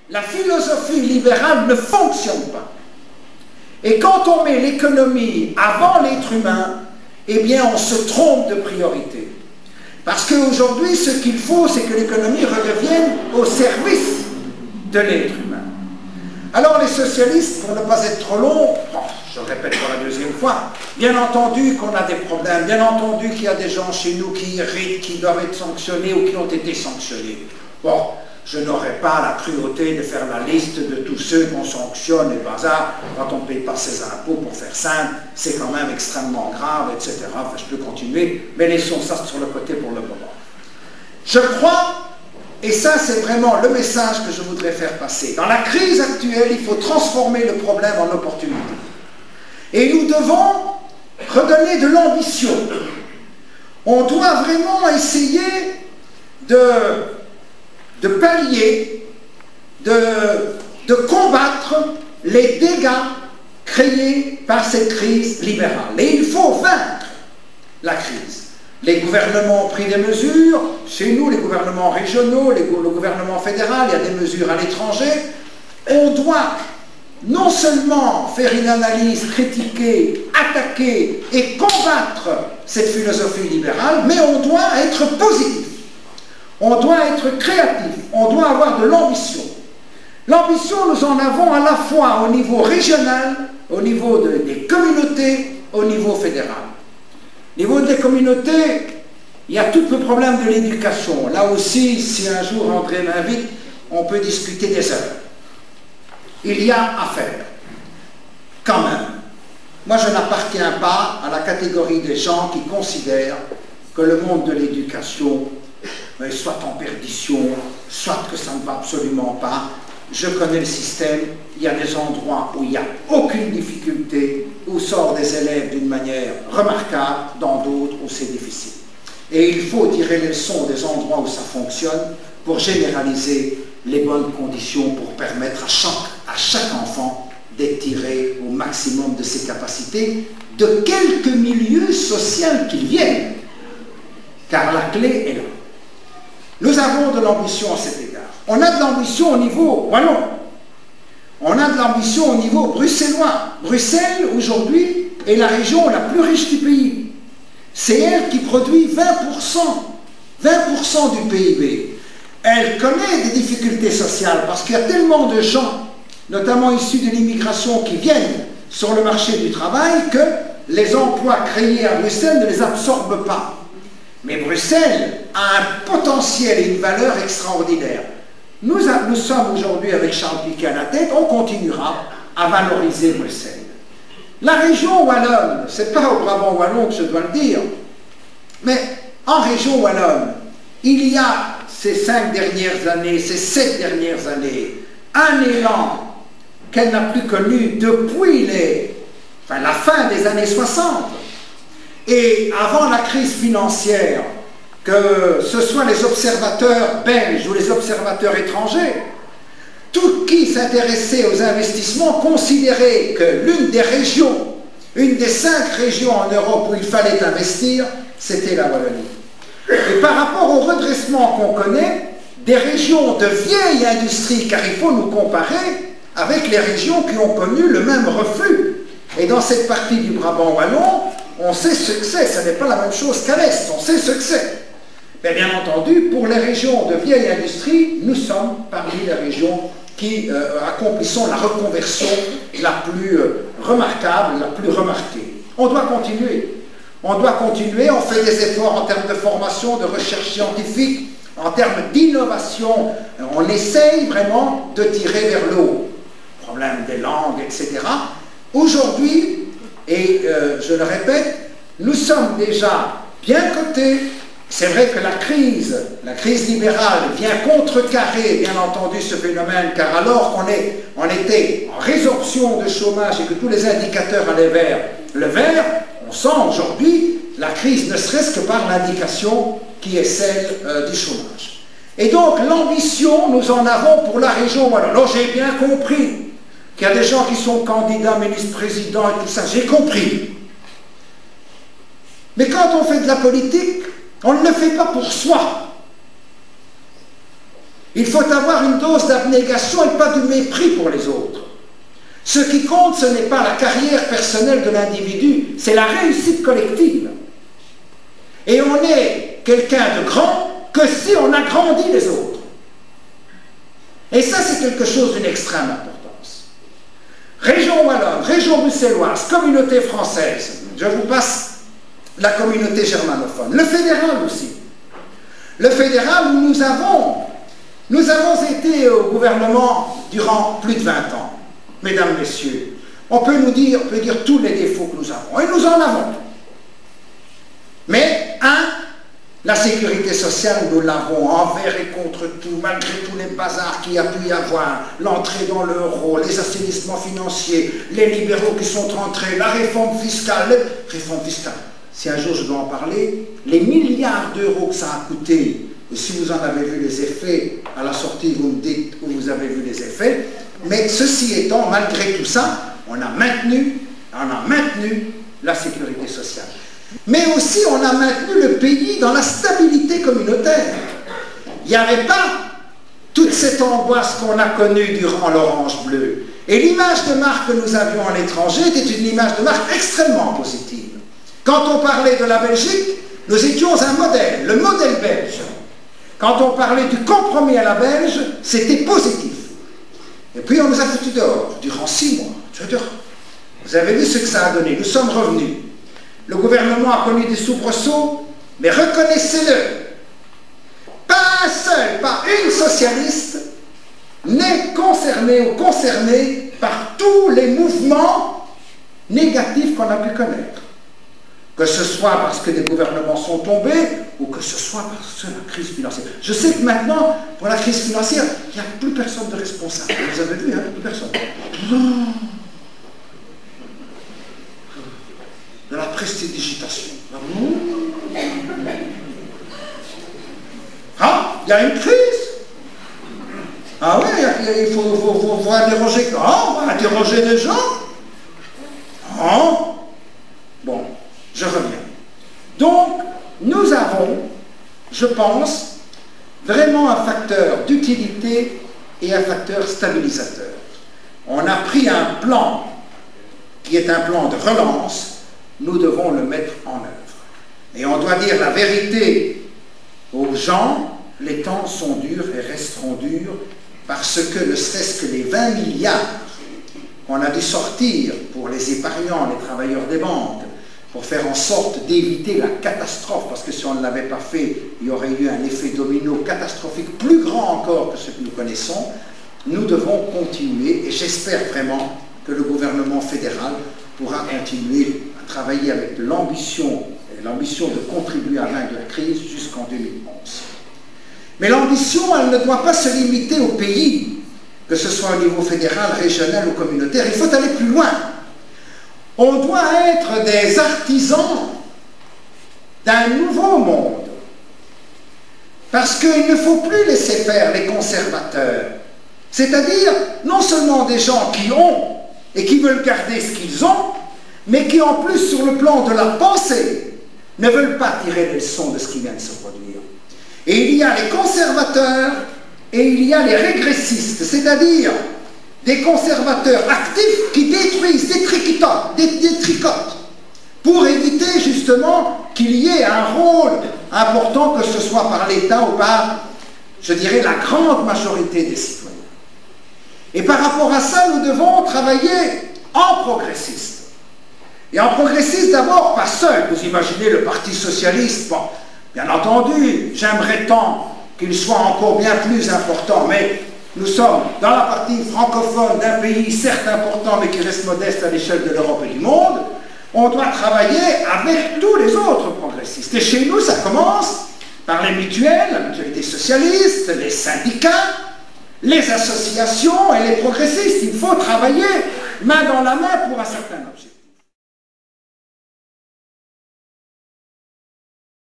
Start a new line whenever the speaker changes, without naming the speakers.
La philosophie libérale ne fonctionne pas. Et quand on met l'économie avant l'être humain, eh bien on se trompe de priorité. Parce qu'aujourd'hui, ce qu'il faut, c'est que l'économie redevienne au service de l'être humain. Alors les socialistes, pour ne pas être trop long, je le répète pour la deuxième fois, bien entendu qu'on a des problèmes, bien entendu qu'il y a des gens chez nous qui irritent, qui doivent être sanctionnés ou qui ont été sanctionnés. Bon, je n'aurai pas la cruauté de faire la liste de tous ceux qu'on sanctionne et bazar quand on ne paye pas ses impôts, pour faire simple, c'est quand même extrêmement grave, etc. Enfin, je peux continuer, mais laissons ça sur le côté pour le moment. Je crois, et ça c'est vraiment le message que je voudrais faire passer, dans la crise actuelle, il faut transformer le problème en opportunité. Et nous devons redonner de l'ambition. On doit vraiment essayer de pallier, de combattre les dégâts créés par cette crise libérale. Et il faut vaincre la crise. Les gouvernements ont pris des mesures, chez nous, les gouvernements régionaux, le gouvernement fédéral, il y a des mesures à l'étranger. On doit non seulement faire une analyse, critiquer, attaquer et combattre cette philosophie libérale, mais on doit être positif. On doit être créatif, on doit avoir de l'ambition. L'ambition, nous en avons à la fois au niveau régional, au niveau des communautés, au niveau fédéral. Au niveau des communautés, il y a tout le problème de l'éducation. Là aussi, si un jour André m'invite, on peut discuter des heures. Il y a à faire, quand même. Moi, je n'appartiens pas à la catégorie des gens qui considèrent que le monde de l'éducation soit en perdition, soit que ça ne va absolument pas. Je connais le système, il y a des endroits où il n'y a aucune difficulté, où sortent des élèves d'une manière remarquable, dans d'autres où c'est difficile. Et il faut tirer les leçons des endroits où ça fonctionne pour généraliser les bonnes conditions pour permettre à chaque enfant d'être tiré au maximum de ses capacités, de quelque milieu social qu'il vienne, car la clé est là. Nous avons de l'ambition à cet égard. On a de l'ambition au niveau wallon. On a de l'ambition au niveau bruxellois. Bruxelles, aujourd'hui, est la région la plus riche du pays. C'est elle qui produit 20% du PIB. Elle connaît des difficultés sociales parce qu'il y a tellement de gens, notamment issus de l'immigration, qui viennent sur le marché du travail que les emplois créés à Bruxelles ne les absorbent pas. Mais Bruxelles a un potentiel et une valeur extraordinaire. Nous sommes aujourd'hui avec Charles Piquet à la tête, on continuera à valoriser Bruxelles. La région wallonne, ce n'est pas au Brabant wallon que je dois le dire, mais en région wallonne, il y a ces 5 dernières années, ces 7 dernières années, un élan qu'elle n'a plus connu depuis la fin des années 60. Et avant la crise financière, que ce soit les observateurs belges ou les observateurs étrangers, tout qui s'intéressait aux investissements considérait que l'une des régions, une des 5 régions en Europe où il fallait investir, c'était la Wallonie. Et par rapport au redressement qu'on connaît, des régions de vieille industrie, car il faut nous comparer avec les régions qui ont connu le même reflux. Et dans cette partie du Brabant wallon, on sait ce que c'est, ce n'est pas la même chose qu'à l'Est, on sait ce que c'est. Mais bien entendu, pour les régions de vieille industrie, nous sommes parmi les régions qui accomplissons la reconversion la plus remarquable, la plus remarquée. On doit continuer. On doit continuer, on fait des efforts en termes de formation, de recherche scientifique, en termes d'innovation. On essaye vraiment de tirer vers le haut. Problème des langues, etc. Aujourd'hui, et je le répète, nous sommes déjà bien cotés. C'est vrai que la crise libérale vient contrecarrer, bien entendu, ce phénomène, car alors qu'on était en résorption de chômage et que tous les indicateurs allaient vers le vert, on sent aujourd'hui la crise, ne serait-ce que par l'indication qui est celle du chômage. Et donc l'ambition, nous en avons pour la région wallonne. Alors j'ai bien compris qu'il y a des gens qui sont candidats, ministres-présidents et tout ça, j'ai compris. Mais quand on fait de la politique, on ne le fait pas pour soi. Il faut avoir une dose d'abnégation et pas de mépris pour les autres. Ce qui compte, ce n'est pas la carrière personnelle de l'individu, c'est la réussite collective. Et on est quelqu'un de grand que si on agrandit les autres. Et ça, c'est quelque chose d'une extrême importance. Région wallonne, région bruxelloise, communauté française, je vous passe la communauté germanophone, le fédéral aussi. Le fédéral où nous avons été au gouvernement durant plus de 20 ans. Mesdames, Messieurs, on peut dire tous les défauts que nous avons, et nous en avons. Mais, la sécurité sociale, nous l'avons envers et contre tout, malgré tous les bazars qu'il y a pu y avoir, l'entrée dans l'euro, les assainissements financiers, les libéraux qui sont entrés, la réforme fiscale, si un jour je dois en parler, les milliards d'euros que ça a coûté, et si vous en avez vu les effets, à la sortie vous me dites où vous avez vu les effets, mais ceci étant, malgré tout ça, on a maintenu la sécurité sociale. Mais aussi, on a maintenu le pays dans la stabilité communautaire. Il n'y avait pas toute cette angoisse qu'on a connue durant l'Orange-Bleu. Et l'image de marque que nous avions à l'étranger était une image de marque extrêmement positive. Quand on parlait de la Belgique, nous étions un modèle, le modèle belge. Quand on parlait du compromis à la belge, c'était positif. Et puis on nous a foutus dehors durant 6 mois. Je veux dire, vous avez vu ce que ça a donné. Nous sommes revenus. Le gouvernement a connu des soubresauts, mais reconnaissez-le, pas un seul, pas une socialiste n'est concerné ou concerné par tous les mouvements négatifs qu'on a pu connaître. Que ce soit parce que des gouvernements sont tombés, ou que ce soit parce que la crise financière. Je sais que maintenant, pour la crise financière, il n'y a plus personne de responsable. Vous avez vu, hein, plus personne. De la prestidigitation. Ah, il y a une crise. Ah oui, il faut interroger. Ah, on va interroger les gens. Ah, bon, je reviens. Donc, nous avons, je pense, vraiment un facteur d'utilité et un facteur stabilisateur. On a pris un plan qui est un plan de relance. Nous devons le mettre en œuvre. Et on doit dire la vérité aux gens, les temps sont durs et resteront durs, parce que ne serait-ce que les 20 milliards qu'on a dû sortir pour les épargnants, les travailleurs des banques, pour faire en sorte d'éviter la catastrophe, parce que si on ne l'avait pas fait, il y aurait eu un effet domino catastrophique plus grand encore que ce que nous connaissons. Nous devons continuer, et j'espère vraiment que le gouvernement fédéral pourra continuer à travailler avec l'ambition de contribuer à vaincre la crise jusqu'en 2011. Mais l'ambition, elle ne doit pas se limiter au pays, que ce soit au niveau fédéral, régional ou communautaire. Il faut aller plus loin. On doit être des artisans d'un nouveau monde. Parce qu'il ne faut plus laisser faire les conservateurs. C'est-à-dire, non seulement des gens qui ont et qui veulent garder ce qu'ils ont, mais qui en plus, sur le plan de la pensée, ne veulent pas tirer les leçons de ce qui vient de se produire. Et il y a les conservateurs et il y a les régressistes, c'est-à-dire des conservateurs actifs qui détruisent, détricotent, pour éviter justement qu'il y ait un rôle important, que ce soit par l'État ou par, je dirais, la grande majorité des citoyens. Et par rapport à ça, nous devons travailler en progressiste. Et en progressiste, d'abord, pas seul. Vous imaginez le Parti socialiste, bon, bien entendu, j'aimerais tant qu'il soit encore bien plus important, mais nous sommes dans la partie francophone d'un pays certes important, mais qui reste modeste à l'échelle de l'Europe et du monde. On doit travailler avec tous les autres progressistes. Et chez nous, ça commence par les mutuelles, la mutualité socialiste, les syndicats, les associations et les progressistes. Il faut travailler main dans la main pour un certain objectif.